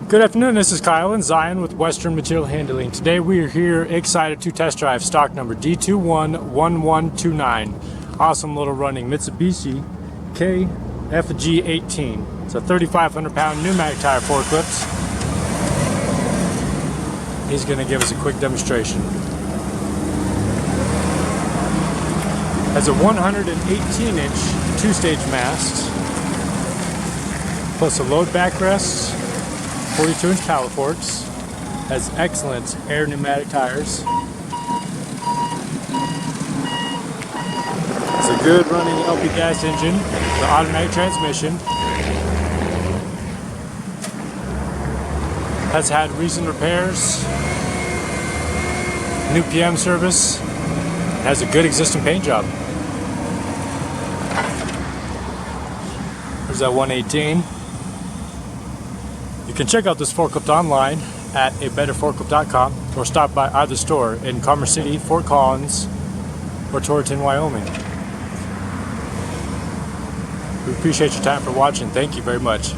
Good afternoon, this is Kyle and Zion with Western Material Handling. Today we are here excited to test drive stock number D211129. Awesome little running Mitsubishi FG18. It's a 3,500 pound pneumatic tire forklift. He's going to give us a quick demonstration. Has a 118 inch two-stage mast, plus a load backrest, 42 inch pallet forks, has excellent air pneumatic tires. It's a good running LP gas engine, the automatic transmission. Has had recent repairs, new PM service, has a good existing paint job. There's that 118. You can check out this forklift online at abetterforklift.com or stop by either store in Commerce City, Fort Collins, or Torrington, Wyoming. We appreciate your time for watching. Thank you very much.